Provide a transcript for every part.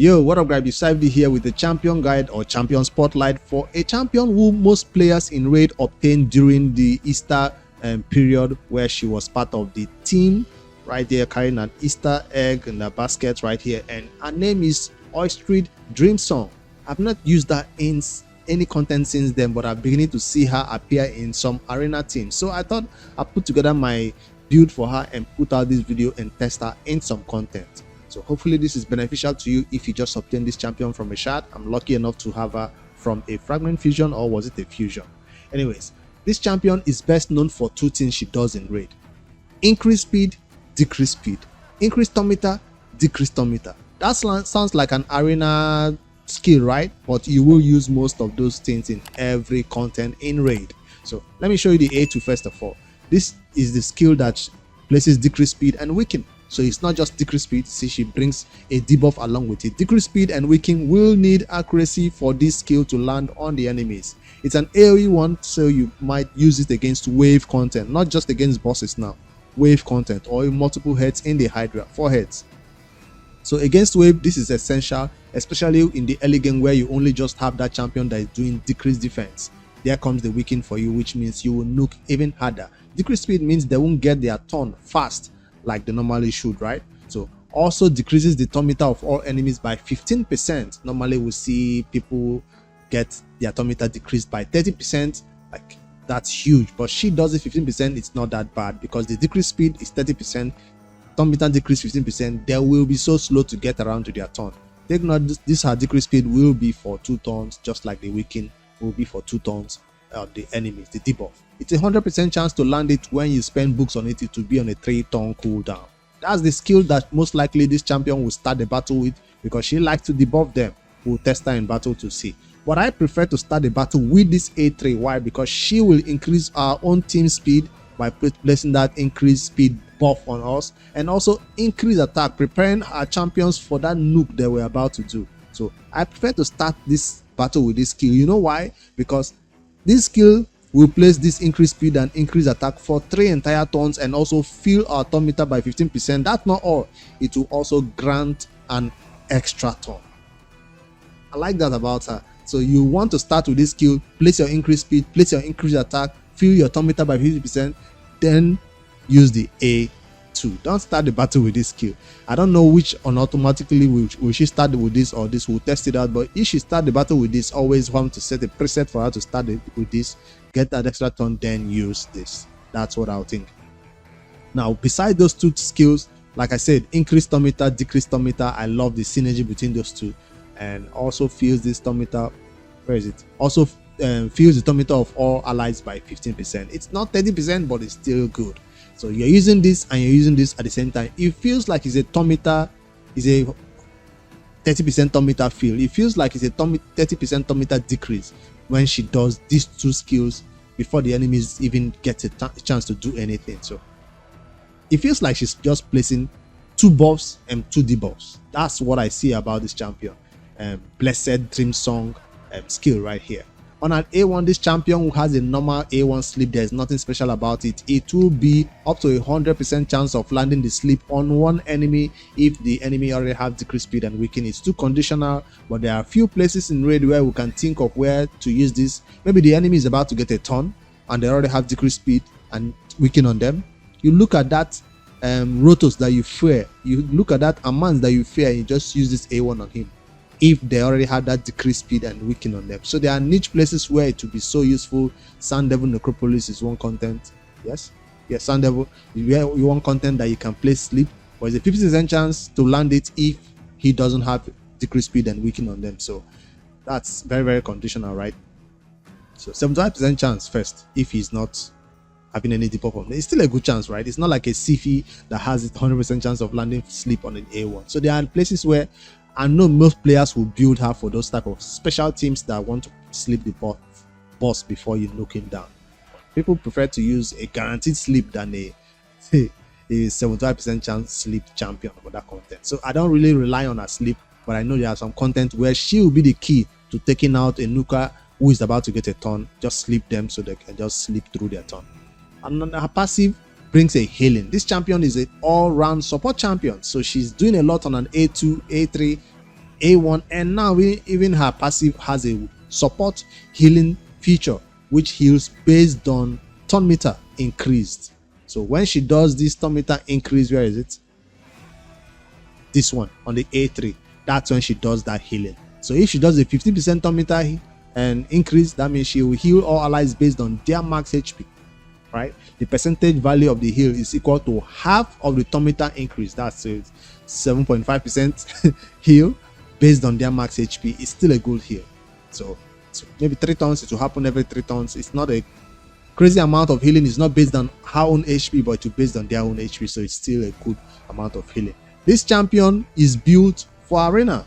Yo, what up guys, Eostrid here with the champion guide or champion spotlight for a champion who most players in raid obtained during the Easter period, where she was part of the team right there carrying an Easter egg in the basket right here, and her name is Eostrid Dreamsong. I've not used that in any content since then, but I'm beginning to see her appear in some arena teams, so I thought I'd put together my build for her and put out this video and test her in some content. So hopefully this is beneficial to you if you just obtained this champion from a shard. I'm lucky enough to have her from a fragment fusion, or was it a fusion? Anyways, this champion is best known for two things she does in raid: increase speed, decrease speed. Increase turn meter, decrease turn meter. That sounds like an arena skill, right? But you will use most of those things in every content in raid. So let me show you the A2 first of all. This is the skill that places decrease speed and weaken. So it's not just decrease speed. See, she brings a debuff along with it. Decrease speed and weaken will need accuracy for this skill to land on the enemies. It's an AoE one, so you might use it against wave content, not just against bosses now. Wave content or multiple heads in the Hydra, 4 heads. So against wave, this is essential, especially in the early game where you only just have that champion that is doing decreased defense. There comes the weaken for you, which means you will nuke even harder. Decrease speed means they won't get their turn fast like they normally should, right? So also decreases the turn meter of all enemies by 15%. Normally we see people get their turn meter decreased by 30%. Like, that's huge, but she does it 15%. It's not that bad because the decrease speed is 30%, turn meter decrease 15%. They will be so slow to get around to their turn. Take note, this her decrease speed will be for 2 turns, just like the weaken will be for 2 turns of the enemies, the debuff. It's a 100% chance to land it when you spend books on it to be on a 3-turn cooldown. That's the skill that most likely this champion will start the battle with, because she likes to debuff them. We'll test her in battle to see. But I prefer to start the battle with this A3. Why? Because she will increase our own team speed by placing that increased speed buff on us, and also increase attack, preparing our champions for that nuke that we're about to do. So I prefer to start this battle with this skill. You know why? Because this skill will place this increased speed and increase attack for 3 entire turns, and also fill our turn meter by 15%. That's not all. It will also grant an extra turn. I like that about her. So you want to start with this skill, place your increased speed, place your increased attack, fill your turn meter by 50%, then use the A2. Don't start the battle with this skill. I don't know which on automatically will she start with this or this. Will test it out, but if she start the battle with this, always want to set a preset for her to start it with this, get that extra turn, then use this. That's what I'll think. Now, beside those two skills, like I said, increase turn meter, decrease turn meter, I love the synergy between those two. And also fills this turn meter, where is it? Also fills the turn meter of all allies by 15%. It's not 30%, but it's still good. So you're using this and you're using this at the same time. It feels like it's a turn meter, is a 30% turn meter feel. It feels like it's a 30% turn meter decrease when she does these two skills before the enemies even get a chance to do anything. So it feels like she's just placing 2 buffs and 2 debuffs. That's what I see about this champion. Blessed Dreamsong skill right here. On an A1, this champion who has a normal A1 sleep, there's nothing special about it. It will be up to 100% chance of landing the sleep on one enemy if the enemy already have decreased speed and weaken. It's too conditional, but there are a few places in raid where we can think of where to use this. Maybe the enemy is about to get a turn and they already have decreased speed and weaken on them. You look at that Rotos that you fear, you look at that Amans that you fear, and you just use this A1 on him if they already have that decreased speed and weaken on them. So there are niche places where it will be so useful. Sun Devil Necropolis is one content. Yes, Sun Devil, you want content that you can place sleep, but it's a 50% chance to land it if he doesn't have decreased speed and weaken on them. So that's very, very conditional, right? So 75% chance first if he's not having any debuff on them. It's still a good chance, right? It's not like a Sifi that has a 100% chance of landing sleep on an A1. So there are places where I know most players will build her for those type of special teams that want to sleep the boss before you knock him down. People prefer to use a guaranteed sleep than a 75% chance sleep champion for that content. So I don't really rely on her sleep, but I know there are some content where she will be the key to taking out a nuker who is about to get a turn. Just sleep them so they can just sleep through their turn. And her passive brings a healing. This champion is an all-round support champion, so she's doing a lot on an A2, A3, A1. And now even her passive has a support healing feature, which heals based on turn meter increased. So when she does this turn meter increase, where is it? This one on the A3, that's when she does that healing. So if she does a 50% turn meter and increase, that means she will heal all allies based on their max HP, right? The percentage value of the heal is equal to half of the turn meter increase. That's 7.5% heal based on their max HP. It's still a good heal. So maybe 3 turns, it will happen every 3 turns. It's not a crazy amount of healing. It's not based on her own HP, but it's based on their own HP. So it's still a good amount of healing. This champion is built for arena,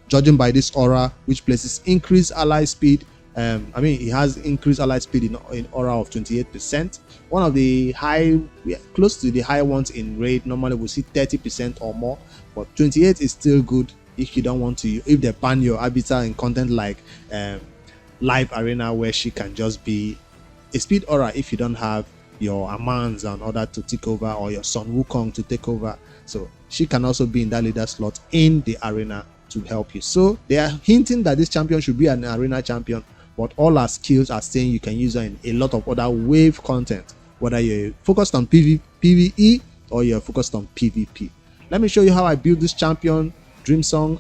judging by this aura, which places increased ally speed. It has increased ally speed in aura of 28%. One of the close to the high ones in raid. Normally we see 30% or more, but 28 is still good if you don't want to. If they ban your arbiter in content like live arena, where she can just be a speed aura if you don't have your Amans and other to take over, or your Sun Wukong to take over. So she can also be in that leader slot in the arena to help you. So they are hinting that this champion should be an arena champion, but all our skills are saying you can use her in a lot of other wave content, whether you're focused on PvE or you're focused on PvP. Let me show you how I built this champion, Dreamsong.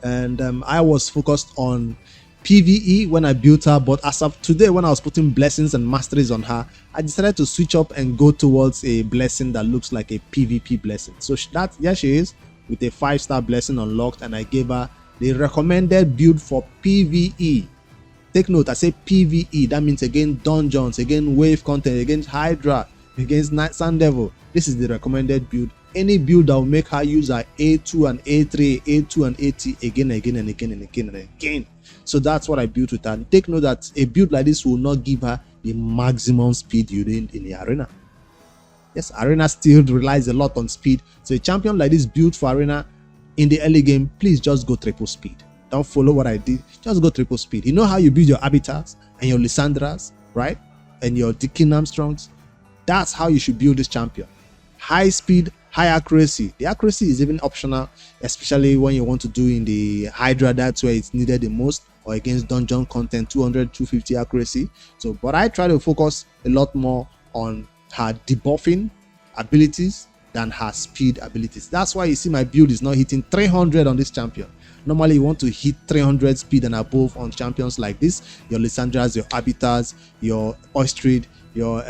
And I was focused on PvE when I built her, but as of today, when I was putting blessings and masteries on her, I decided to switch up and go towards a blessing that looks like a PvP blessing. So here she is with a 5-star blessing unlocked, and I gave her the recommended build for PvE. Take note, I say PvE, that means against dungeons, against wave content, against Hydra, against Sun Devil. This is the recommended build. Any build that will make her use her A2 and A3, A2 and AT again and again. So that's what I built with her. And take note that a build like this will not give her the maximum speed you need in the arena. Yes, arena still relies a lot on speed. So a champion like this built for arena in the early game, please just go triple speed. Don't follow what I did. Just go triple speed. You know how you build your Arbiters and your Lysandras, right? And your Deacon Armstrongs. That's how you should build this champion. High speed, high accuracy. The accuracy is even optional, especially when you want to do in the Hydra. That's where it's needed the most, or against dungeon content, 200, 250 accuracy. So, but I try to focus a lot more on her debuffing abilities than her speed abilities. That's why you see my build is not hitting 300 on this champion. Normally you want to hit 300 speed and above on champions like this, your Lysandras, your Arbiters, your Eostrid, your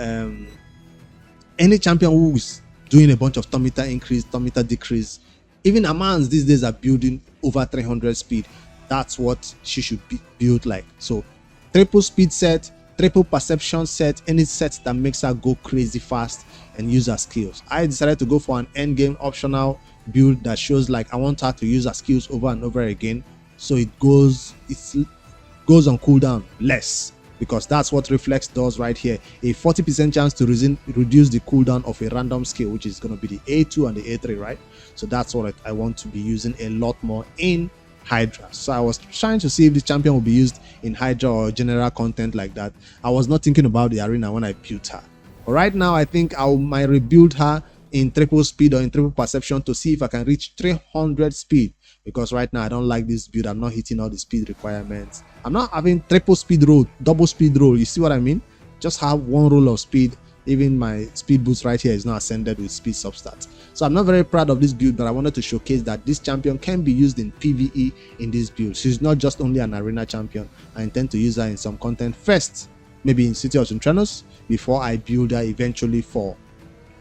any champion who is doing a bunch of turn meter increase, turn meter decrease. Even Amans these days are building over 300 speed. That's what she should be built like. So triple speed set, triple perception set, any set that makes her go crazy fast and use her skills. I decided to go for an end game optional build that shows like I want her to use her skills over and over again, so it goes on cooldown less, because that's what Reflex does right here. A 40% chance to reduce the cooldown of a random skill, which is going to be the A2 and the A3, right? So that's what I want to be using a lot more in Hydra. So I was trying to see if the champion will be used in Hydra or general content like that. I was not thinking about the arena when I built her. But right now I think I might rebuild her in triple speed or in triple perception to see if I can reach 300 speed, because right now I don't like this build. I'm not hitting all the speed requirements. I'm not having triple speed roll, double speed roll. You see what I mean? Just have one roll of speed. Even my speed boost right here is not ascended with speed substats. So I'm not very proud of this build, but I wanted to showcase that this champion can be used in PvE in this build. She's not just only an arena champion. I intend to use her in some content first, maybe in City of Centranos, before I build her eventually for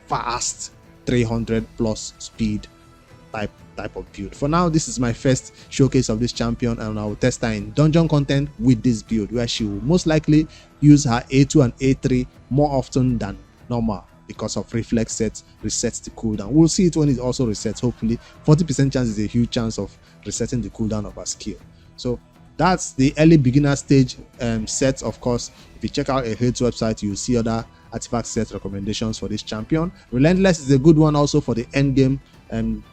fast 300 plus speed type of build. For now, this is my first showcase of this champion, and I will test her in dungeon content with this build, where she will most likely use her A2 and A3 more often than normal, because of reflex sets resets the cooldown. We'll see it when it also resets. Hopefully 40% chance is a huge chance of resetting the cooldown of her skill. So that's the early beginner stage sets. Of course, if you check out a Hades website, you'll see other artifact set recommendations for this champion. Relentless is a good one also for the end game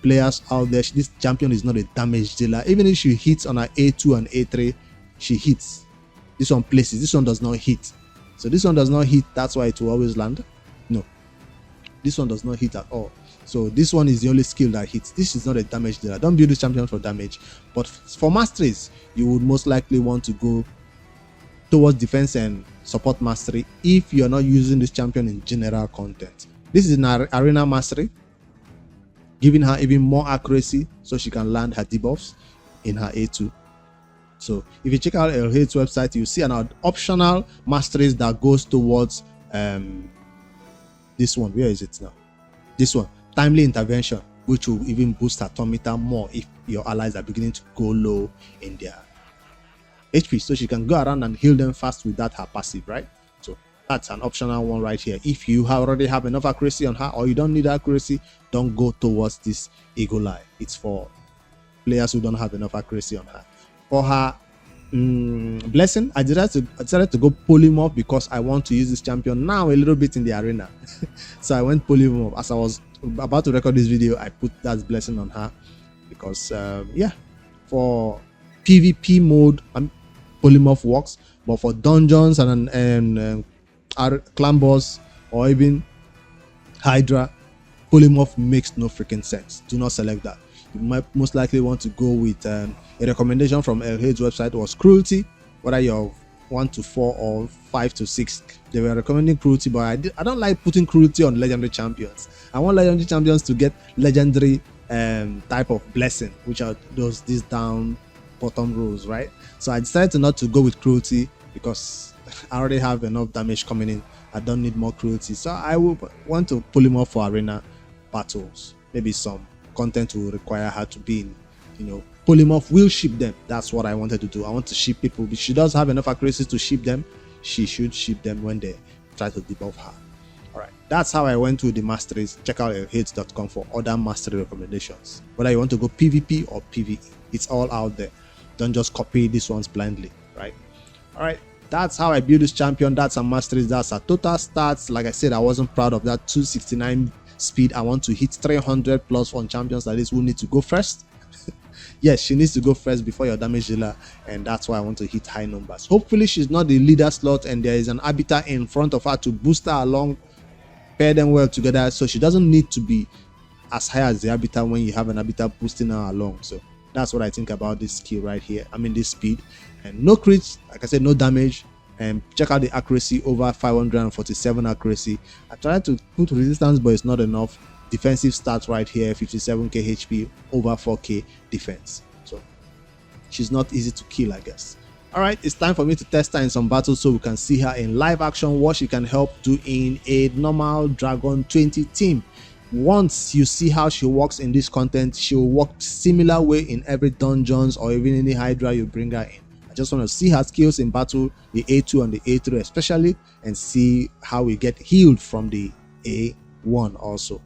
players out there. This champion is not a damage dealer. Even if she hits on her A2 and A3, she hits. This one places, this one does not hit. So this one does not hit, that's why it will always land. No, this one does not hit at all. So this one is the only skill that hits. This is not a damage dealer. Don't build this champion for damage. But for masteries, you would most likely want to go towards defense and support mastery if you're not using this champion in general content. This is an arena mastery, giving her even more accuracy so she can land her debuffs in her A2. So if you check out LH's website, you see an optional masteries that goes towards this one. Where is it now? This one, timely intervention, which will even boost her turn meter more if your allies are beginning to go low in their HP, so she can go around and heal them fast without her passive, right? So that's an optional one right here. If you already have enough accuracy on her, or you don't need accuracy, don't go towards this Eagle Eye. It's for players who don't have enough accuracy on her. For her blessing, I decided to go polymorph because I want to use this champion now a little bit in the arena. So I went polymorph. As I was about to record this video, I put that blessing on her because yeah, for PvP mode, polymorph works, but for dungeons and clan boss or even Hydra, polymorph makes no freaking sense. Do not select that. You might most likely want to go with a recommendation from LH's website was cruelty, whether you're 1 to 4 or 5 to 6. They were recommending cruelty, but I don't like putting cruelty on legendary champions. I want legendary champions to get legendary type of blessing, which are these down bottom rows, right? So I decided to not to go with cruelty because I already have enough damage coming in. I don't need more cruelty, so I will want to polymorph for arena battles. Maybe some content will require her to be in, polymorph will ship them. That's what I wanted to do. I want to ship people. If she does have enough accuracy to ship them, she should ship them when they try to debuff her. All right, that's how I went to the masteries. Check out lhits.com for other mastery recommendations, whether you want to go PvP or PvE. It's all out there. Don't just copy these ones blindly, right? All right, that's how I build this champion. That's a masteries. That's a total stats. Like I said, I wasn't proud of that 269 speed. I want to hit 300 plus on champions like this who need to go first. Yes, she needs to go first before your damage dealer, and that's why I want to hit high numbers. Hopefully she's not the leader slot and there is an arbiter in front of her to boost her along, pair them well together, so she doesn't need to be as high as the arbiter when you have an arbiter boosting her along. So that's what I think about this skill right here. I mean, this speed and no crits, like I said, no damage. And check out the accuracy, over 547 accuracy. I tried to put resistance, but it's not enough. Defensive stats right here, 57k HP, over 4k defense. So she's not easy to kill, I guess. All right, it's time for me to test her in some battles so we can see her in live action, what she can help do in a normal Dragon 20 team. Once you see how she works in this content, she will work similar way in every dungeons or even any Hydra you bring her in. I just want to see her skills in battle, the A2 and the A3 especially, and see how we get healed from the A1 also.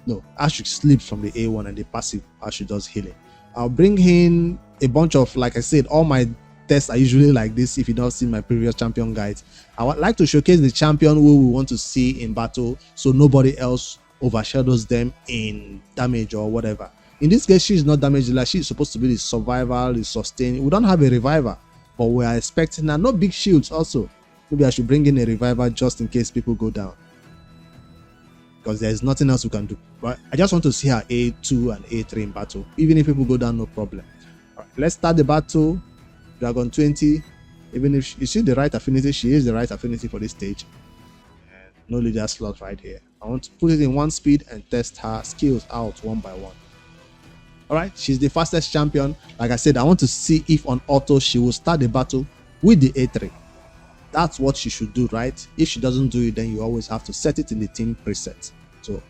No, as she sleeps from the A1 and the passive as she does healing. I'll bring in a bunch of, like I said, all my tests are usually like this. If you don't see my previous champion guides, I would like to showcase the champion who we want to see in battle so nobody else overshadows them in damage or whatever. In this case, she's not damage dealer. She's supposed to be the survival, the sustain. We don't have a reviver, but we are expecting her. No big shields also. Maybe I should bring in a reviver just in case people go down, because there's nothing else we can do. But I just want to see her A2 and A3 in battle. Even if people go down, no problem. All right, let's start the battle. Dragon 20. Even if you see the right affinity, she is the right affinity for this stage. And no leader slot right here. I want to put it in 1 speed and test her skills out one by one. All right, she's the fastest champion. Like I said, I want to see if on auto she will start the battle with the A3. That's what she should do, right? If she doesn't do it, then you always have to set it in the team preset. So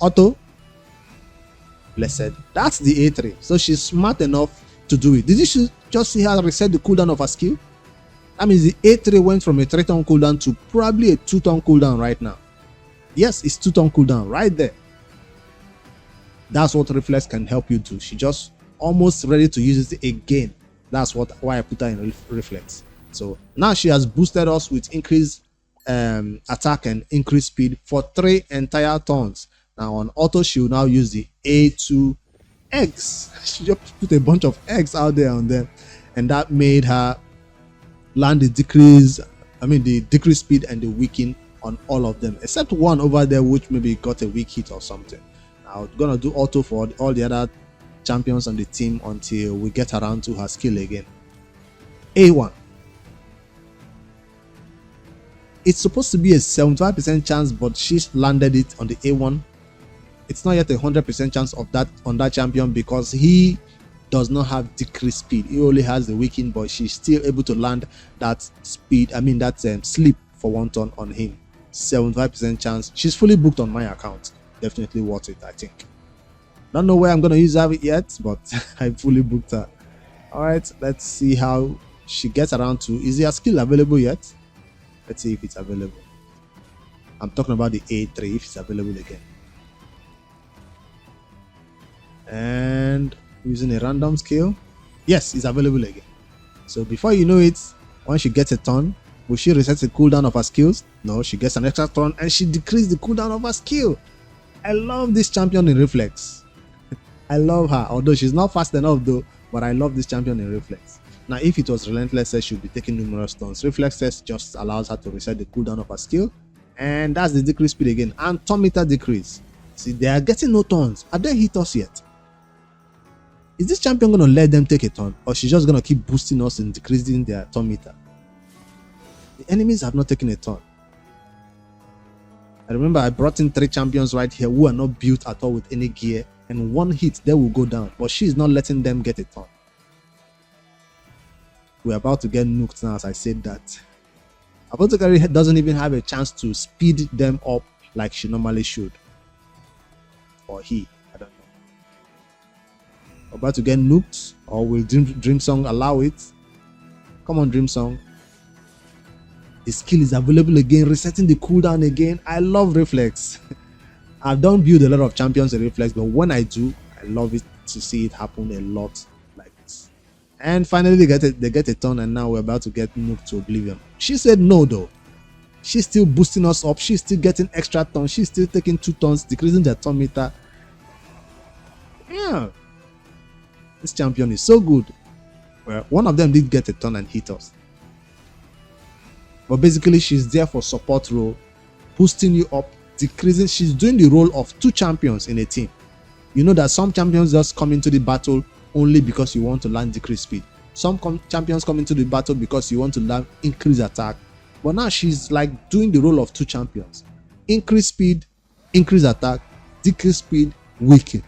auto, blessed, that's the A3. So she's smart enough to do it. Did you just see her reset the cooldown of her skill? That means the A3 went from a 3-turn cooldown to probably a 2-turn cooldown right now. Yes, it's 2-turn cooldown right there. That's what reflex can help you do. She just almost ready to use it again. That's why I put her in reflex. So now she has boosted us with increased attack and increased speed for 3 entire turns. Now on auto, she will now use the A2 eggs. She just put a bunch of eggs out there on them, and that made her land the decreased speed and the weaken on all of them, except one over there which maybe got a weak hit or something. I'm gonna do auto for all the other champions on the team until we get around to her skill again. A1. It's supposed to be a 75% chance, but she's landed it on the A1. It's not yet a 100% chance of that on that champion because he does not have decreased speed. He only has the weakened, but she's still able to land that speed. I mean that sleep for 1 turn on him. 75% chance. She's fully booked on my account. Definitely worth it, I think. Don't know where I'm gonna use her yet, but I fully booked her. All right, let's see how she gets around to. Is her skill available yet? Let's see if it's available. I'm talking about the A3 if it's available again. And using a random skill. Yes, it's available again. So before you know it, once she gets a turn, will she reset the cooldown of her skills? No, she gets an extra turn and she decreased the cooldown of her skill. I love this champion in reflex. I love her, although she's not fast enough though, but I love this champion in reflex. Now, if it was relentless, she'll be taking numerous turns. Reflex test just allows her to reset the cooldown of her skill, and that's the decrease speed again. And turn meter decrease. See, they are getting no turns. Have they hit us yet? Is this champion gonna let them take a turn, or she's just gonna keep boosting us and decreasing their turn meter? The enemies have not taken a turn. I remember I brought in 3 champions right here who are not built at all with any gear, and 1 hit they will go down, but she's not letting them get a turn. We're about to get nuked now as I said that. Apothecary doesn't even have a chance to speed them up like she normally should. Or he, I don't know. We're about to get nuked, or will Dreamsong allow it? Come on, Dreamsong. The skill is available again, resetting the cooldown again. I love reflex. I don't build a lot of champions in reflex, but when I do, I love it to see it happen a lot like this. And finally they get a turn, and now we're about to get nuked to oblivion. She said no though. She's still boosting us up. She's still getting extra turns. She's still taking 2 turns, decreasing their turn meter. Yeah. This champion is so good. Well, one of them did get a turn and hit us. But basically, she's there for support role, boosting you up, decreasing. She's doing the role of 2 champions in a team. You know that some champions just come into the battle only because you want to learn decrease speed. Some champions come into the battle because you want to learn increase attack. But now she's like doing the role of 2 champions. Increase speed, increase attack, decrease speed, weaken.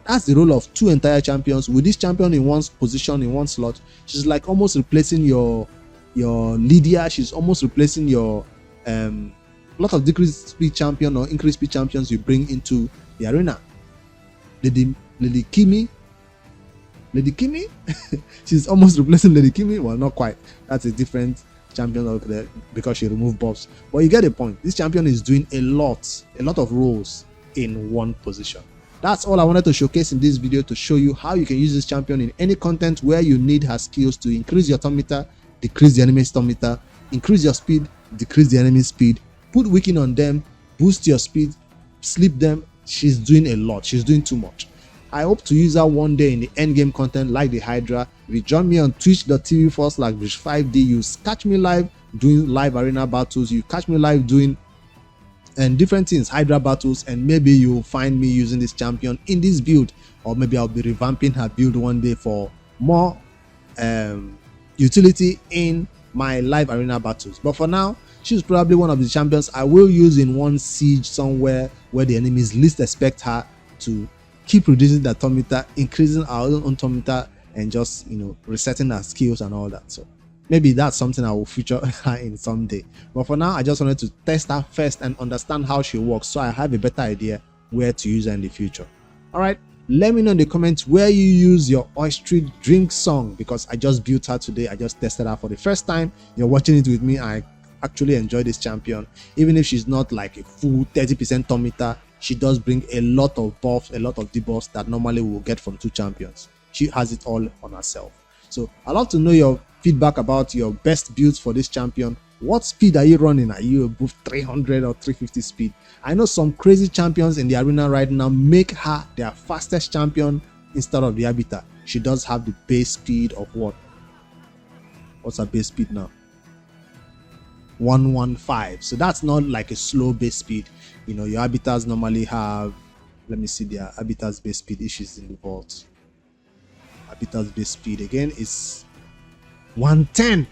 That's the role of 2 entire champions. With this champion in one position, in one slot, she's like almost replacing your Lydia. She's almost replacing your lot of decreased speed champion or increased speed champions you bring into the arena. Lady Kimi. She's almost replacing Lady Kimi. Well, not quite. That's a different champion over there because she removed buffs. But you get the point. This champion is doing a lot of roles in one position. That's all I wanted to showcase in this video, to show you how you can use this champion in any content where you need her skills to increase your turn meter, decrease the enemy's turn meter, increase your speed, decrease the enemy's speed, put weaken on them, boost your speed, sleep them. She's doing a lot. She's doing too much. I hope to use her one day in the end game content like the Hydra. If you join me on twitch.tv/Bridge5D, you catch me live doing live arena battles. You catch me live doing and different things, Hydra battles, and maybe you'll find me using this champion in this build, or maybe I'll be revamping her build one day for more utility in my live arena battles. But for now, she's probably one of the champions I will use in one siege somewhere where the enemies least expect her, to keep reducing the turn meter, increasing our own turn meter, and just, you know, resetting our skills and all that. So maybe that's something I will feature her in someday. But for now, I just wanted to test her first and understand how she works, so I have a better idea where to use her in the future. All right, let me know in the comments where you use your Eostrid Dreamsong, because I just built her today. I just tested her for the first time. You're watching it with me. I actually enjoy this champion. Even if she's not like a full 30% turn meter, she does bring a lot of buffs, a lot of debuffs that normally we will get from 2 champions. She has it all on herself. So I'd love to know your feedback about your best builds for this champion. What speed are you running? Are you above 300 or 350 speed? I know some crazy champions in the arena right now make her their fastest champion instead of the arbiter. She does have the base speed of what? What's her base speed now? 115. So that's not like a slow base speed. You know, your habitats normally have, let me see their habitats base speed issues in the vault. Habitats base speed again is 110.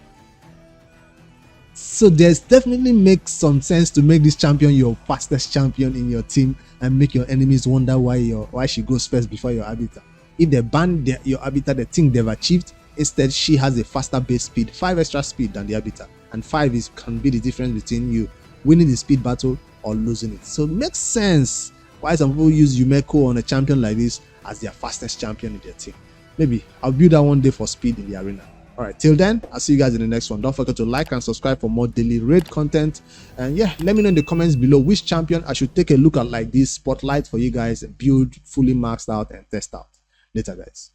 So there's definitely makes some sense to make this champion your fastest champion in your team and make your enemies wonder why she goes first before your habitat. If they ban your habitat, they think they've achieved. Instead, she has a faster base speed, 5 extra speed than the habitat, and 5 can be the difference between you winning the speed battle or losing it. So it makes sense why some people use Yumeko on a champion like this as their fastest champion in their team. Maybe I'll build that one day for speed in the arena. All right, till then, I'll see you guys in the next one. Don't forget to like and subscribe for more daily raid content. And yeah, let me know in the comments below which champion I should take a look at like this spotlight for you guys and build fully maxed out and test out. Later, guys.